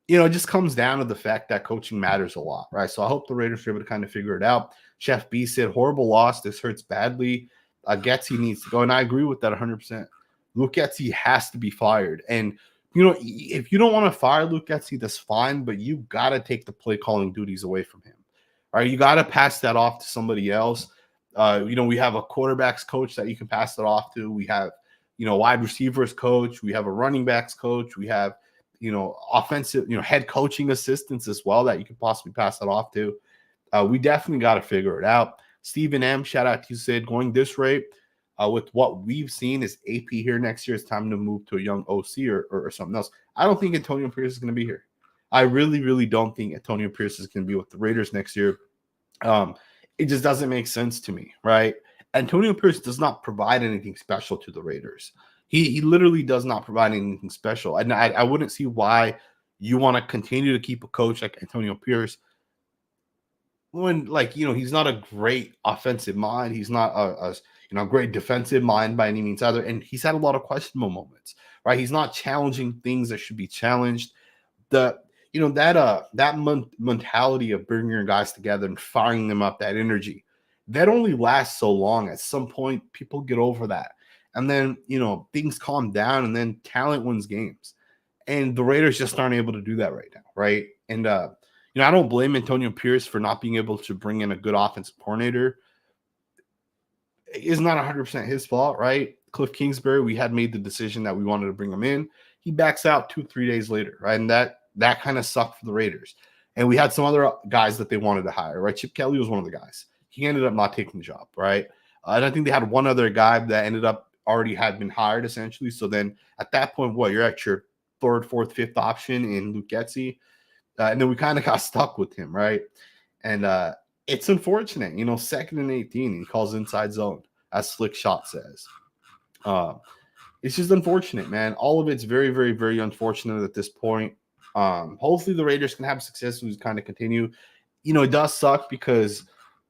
It just comes down to the fact that coaching matters a lot, right? So I hope the Raiders are able to kind of figure it out. Chef B said, horrible loss. This hurts badly. Getsy needs to go, and I agree with that 100%. Luke Getsy has to be fired, and if you don't want to fire Luke Getsy, that's fine, but you got to take the play calling duties away from him. All right, you got to pass that off to somebody else. We have a quarterbacks coach that you can pass it off to. We have, wide receivers coach. We have a running backs coach. We have, offensive, head coaching assistants as well that you could possibly pass it off to. We definitely got to figure it out. Stephen M., shout out to you, Sid. Going this rate, with what we've seen is AP here next year. It's time to move to a young OC or something else. I don't think Antonio Pierce is going to be here. I really, really don't think Antonio Pierce is going to be with the Raiders next year. It just doesn't make sense to me, right? Antonio Pierce does not provide anything special to the Raiders. He literally does not provide anything special. And I wouldn't see why you want to continue to keep a coach like Antonio Pierce when, he's not a great offensive mind. He's not a great defensive mind by any means either. And he's had a lot of questionable moments, right? He's not challenging things that should be challenged. That mentality of bringing your guys together and firing them up, that energy, that only lasts so long. At some point, people get over that. And then, things calm down and then talent wins games. And the Raiders just aren't able to do that right now, right? And, I don't blame Antonio Pierce for not being able to bring in a good offensive coordinator. It's not 100% his fault, right? Cliff Kingsbury, we had made the decision that we wanted to bring him in. He backs out 2-3 days later, right? And that kind of sucked for the Raiders. And we had some other guys that they wanted to hire, right? Chip Kelly was one of the guys. He ended up not taking the job, right? And I think they had one other guy that ended up already had been hired, essentially. So then at that point, you're at your third, fourth, fifth option in Luke Getsy. And then we kind of got stuck with him, right? And it's unfortunate, 2nd and 18, he calls inside zone, as Slick Shot says. It's just unfortunate, man. All of it's very, very, very unfortunate at this point. Hopefully the Raiders can have success and kind of continue. It does suck because,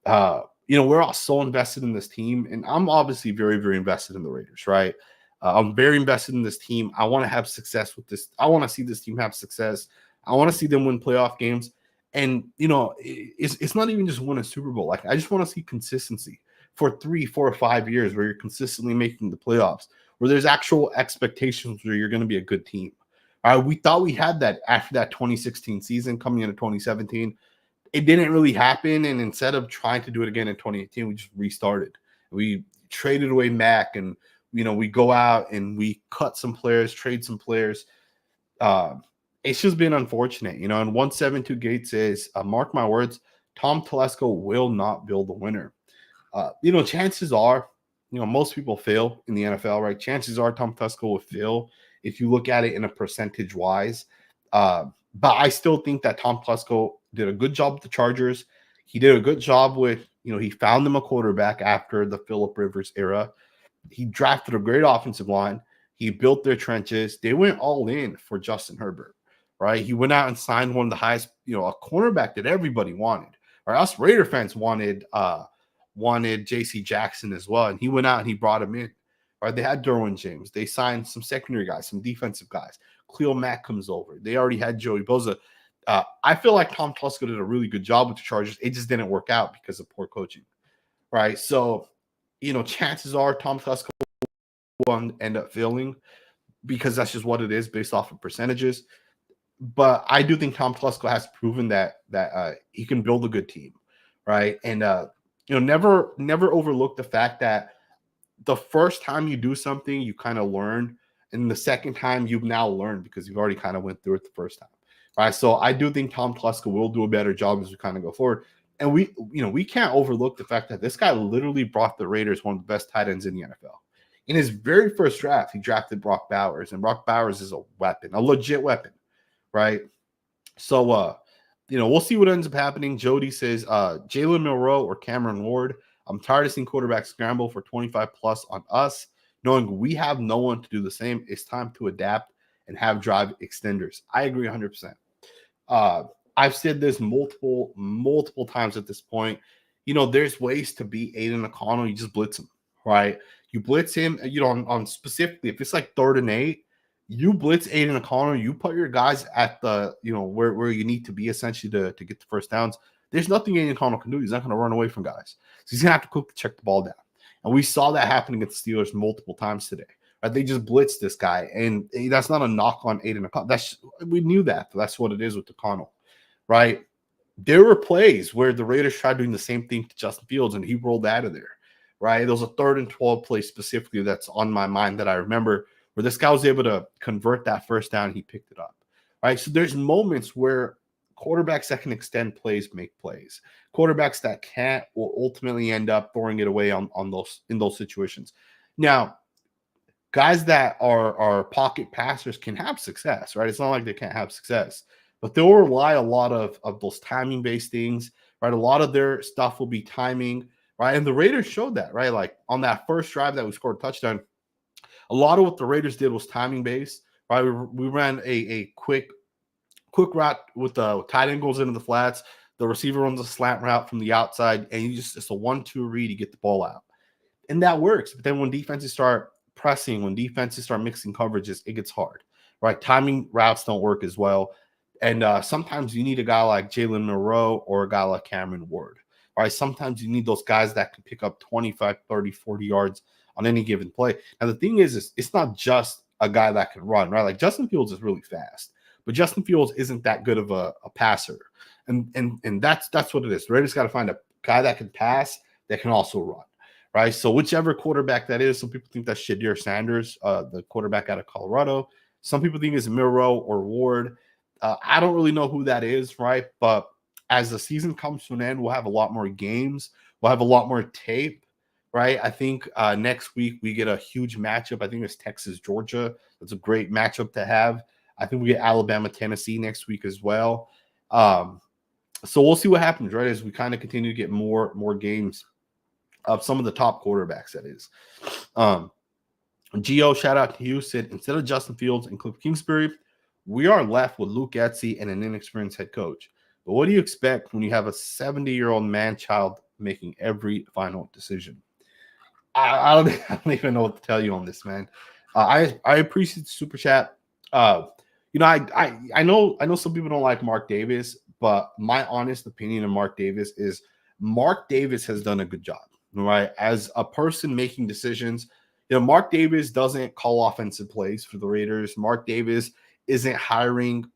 we're all so invested in this team, and I'm obviously very, very invested in the Raiders, right? I'm very invested in this team. I want to have success with this. I want to see this team have success. I want to see them win playoff games. And, it's not even just win a Super Bowl. I just want to see consistency for 3, 4, or 5 years where you're consistently making the playoffs, where there's actual expectations where you're going to be a good team. We thought we had that after that 2016 season coming into 2017. It didn't really happen. And instead of trying to do it again in 2018, we just restarted. We traded away Mack, and, we go out and we cut some players, trade some players. It's just been unfortunate, and 172 Gate says, mark my words, Tom Telesco will not build a winner. Chances are, most people fail in the NFL, right? Chances are Tom Telesco will fail if you look at it in a percentage wise. But I still think that Tom Telesco did a good job with the Chargers. He did a good job with, he found them a quarterback after the Phillip Rivers era. He drafted a great offensive line. He built their trenches. They went all in for Justin Herbert, right? He went out and signed one of the highest, a cornerback that everybody wanted. Right? Us Raider fans wanted J.C. Jackson as well, and he went out and he brought him in. Right? They had Derwin James. They signed some secondary guys, some defensive guys. Khalil Mack comes over. They already had Joey Bosa. I feel like Tom Telesco did a really good job with the Chargers. It just didn't work out because of poor coaching, right? So, chances are Tom Telesco will end up failing because that's just what it is based off of percentages. But I do think Tom Telesco has proven that he can build a good team, right? And never overlook the fact that the first time you do something, you kind of learn, and the second time you've now learned because you've already kind of went through it the first time, right? So I do think Tom Telesco will do a better job as we kind of go forward. And we can't overlook the fact that this guy literally brought the Raiders one of the best tight ends in the NFL. In his very first draft, he drafted Brock Bowers, and Brock Bowers is a weapon, a legit weapon, right? So, we'll see what ends up happening. Jody says, Jalen Milroe or Cameron Ward. I'm tired of seeing quarterbacks scramble for 25 plus on us, knowing we have no one to do the same. It's time to adapt and have drive extenders. I agree 100%. I've said this multiple times at this point. There's ways to beat Aiden O'Connell. You just blitz him, right? You blitz him, on specifically, if it's like 3rd and 8, you blitz Aiden O'Connell, you put your guys at the, where you need to be essentially to get the first downs. There's nothing Aiden O'Connell can do. He's not going to run away from guys. So he's going to have to quickly check the ball down. And we saw that happen against the Steelers multiple times today. Right? They just blitzed this guy. And that's not a knock on Aiden O'Connell. We knew that. That's what it is with O'Connell, right? there were plays where the Raiders tried doing the same thing to Justin Fields, and he rolled out of there, right? There was a 3rd and 12 play specifically that's on my mind that I remember where this guy was able to convert that first down. He picked it up, right? So there's moments where quarterbacks that can extend plays make plays. Quarterbacks that can't will ultimately end up throwing it away on those in those situations. Now, guys that are pocket passers can have success, right? It's not like they can't have success, but they'll rely a lot of those timing based things, right? A lot of their stuff will be timing, right? And the Raiders showed that, right? Like on that first drive that we scored a touchdown, a lot of what the Raiders did was timing based, right? We ran a quick route with the tight end goes into the flats. The receiver runs a slant route from the outside, and it's a 1-2 read to get the ball out. And that works. But then when defenses start pressing, when defenses start mixing coverages, it gets hard, right? Timing routes don't work as well. And sometimes you need a guy like Jalen Monroe or a guy like Cameron Ward, right? Sometimes you need those guys that can pick up 25, 30, 40 yards on any given play. Now, the thing is it's not just a guy that can run, right? Like Justin Fields is really fast, but Justin Fields isn't that good of a passer. And that's what it is. The Raiders got to find a guy that can pass that can also run, right? So whichever quarterback that is, some people think that's Shadir Sanders, the quarterback out of Colorado. Some people think it's Monroe or Ward. I don't really know who that is, right? But as the season comes to an end, we'll have a lot more games. We'll have a lot more tape, right? I think next week we get a huge matchup. I think it's Texas-Georgia. That's a great matchup to have. I think we get Alabama-Tennessee next week as well. So we'll see what happens, right, as we kind of continue to get more games of some of the top quarterbacks, that is. Gio, shout out to you, said, instead of Justin Fields and Cliff Kingsbury, we are left with Luke Getsy and an inexperienced head coach. But what do you expect when you have a 70-year-old man-child making every final decision? I don't even know what to tell you on this, man. I appreciate the super chat. I know some people don't like Mark Davis, but my honest opinion of Mark Davis is Mark Davis has done a good job, right? As a person making decisions, Mark Davis doesn't call offensive plays for the Raiders. Mark Davis isn't hiring,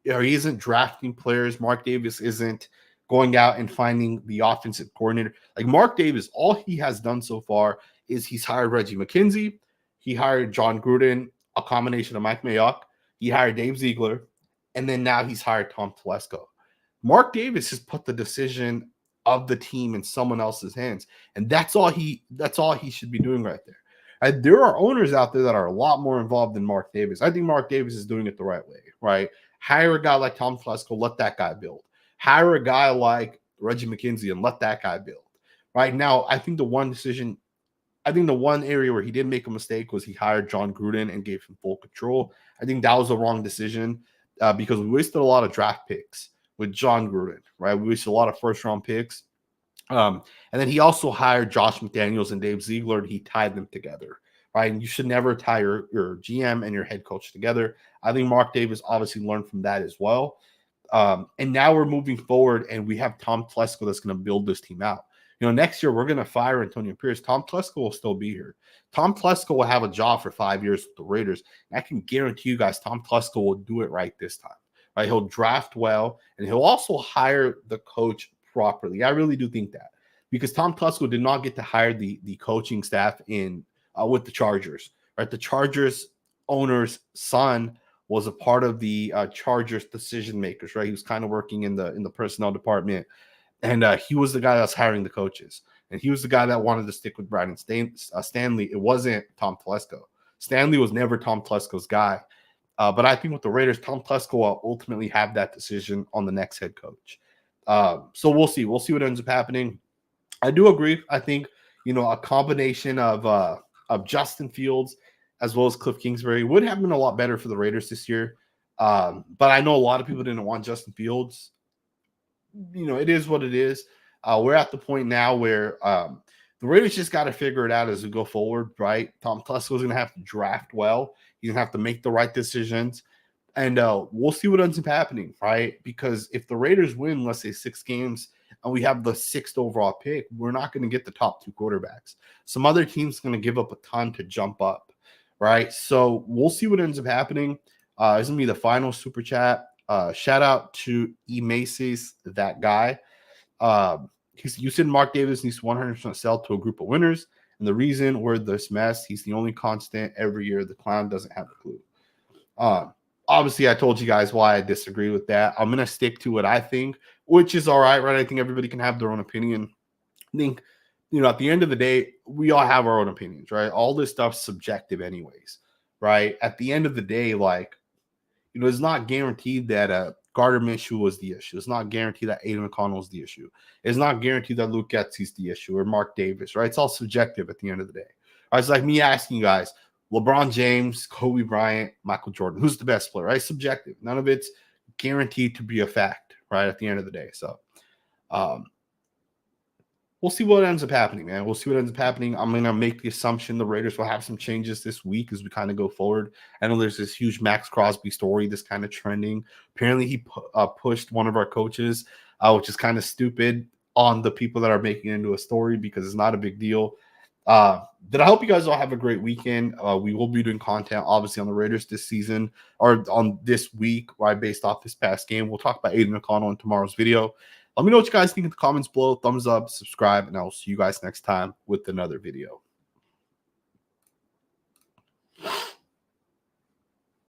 he isn't drafting players. Mark Davis isn't going out and finding the offensive coordinator. Like Mark Davis, all he has done so far is he's hired Reggie McKenzie. He hired John Gruden, a combination of Mike Mayock. He hired Dave Ziegler, and then now he's hired Tom Telesco. Mark Davis has put the decision of the team in someone else's hands, and that's all he should be doing right there. There are owners out there that are a lot more involved than Mark Davis. I think Mark Davis is doing it the right way, right? Hire a guy like Tom Telesco, let that guy build. Hire a guy like Reggie McKenzie and let that guy build. Right now, I think the one area where he did make a mistake was he hired John Gruden and gave him full control. I think that was the wrong decision because we wasted a lot of draft picks with John Gruden, right? We wasted a lot of first-round picks. And then he also hired Josh McDaniels and Dave Ziegler, and he tied them together, right? And you should never tie your GM and your head coach together. I think Mark Davis obviously learned from that as well. And now we're moving forward, and we have Tom Telesco that's going to build this team out. Next year we're going to fire Antonio Pierce. Tom Telesco will still be here. Tom Telesco will have a job for 5 years with the Raiders. And I can guarantee you guys Tom Telesco will do it right this time. Right? He'll draft well, and he'll also hire the coach properly. I really do think that because Tom Telesco did not get to hire the coaching staff in with the Chargers. Right? The Chargers owner's son was a part of the Chargers decision makers. Right? He was kind of working in the personnel department. And he was the guy that was hiring the coaches. And he was the guy that wanted to stick with Brandon Stanley. It wasn't Tom Telesco. Stanley was never Tom Telesco's guy. But I think with the Raiders, Tom Telesco will ultimately have that decision on the next head coach. So we'll see. We'll see what ends up happening. I do agree. I think, a combination of Justin Fields as well as Cliff Kingsbury would have been a lot better for the Raiders this year. But I know a lot of people didn't want Justin Fields. It is what it is. We're at the point now where the Raiders just got to figure it out as we go forward, right? Tom Telesco is going to have to draft well. He's going to have to make the right decisions. And we'll see what ends up happening, right? Because if the Raiders win, let's say 6 games, and we have the 6th overall pick, we're not going to get the top 2 quarterbacks. Some other team's going to give up a ton to jump up, right? So we'll see what ends up happening. This is going to be the final super chat. Shout out to E Macy's, that guy. You said Mark Davis needs to 100% sell to a group of winners. And the reason we're this mess, he's the only constant every year. The clown doesn't have a clue. Obviously, I told you guys why I disagree with that. I'm going to stick to what I think, which is all right, right? I think everybody can have their own opinion. I think, at the end of the day, we all have our own opinions, right? All this stuff's subjective anyways, right? At the end of the day, it's not guaranteed that Gardner Minshew was the issue. It's not guaranteed that Aiden O'Connell is the issue. It's not guaranteed that Luke Getsy's the issue or Mark Davis, right? It's all subjective at the end of the day. All right, it's like me asking you guys, LeBron James, Kobe Bryant, Michael Jordan, who's the best player, right? Subjective. None of it's guaranteed to be a fact, right, at the end of the day. So we'll see what ends up happening, man. We'll see what ends up happening. I'm going to make the assumption the Raiders will have some changes this week as we kind of go forward. I know there's this huge Maxx Crosby story that's kind of trending. Apparently, he pushed one of our coaches, which is kind of stupid, on the people that are making it into a story because it's not a big deal. Then I hope you guys all have a great weekend. We will be doing content, obviously, on the Raiders this season or on this week, right, based off this past game. We'll talk about Aiden O'Connell in tomorrow's video. Let me know what you guys think in the comments below. Thumbs up, subscribe, and I will see you guys next time with another video.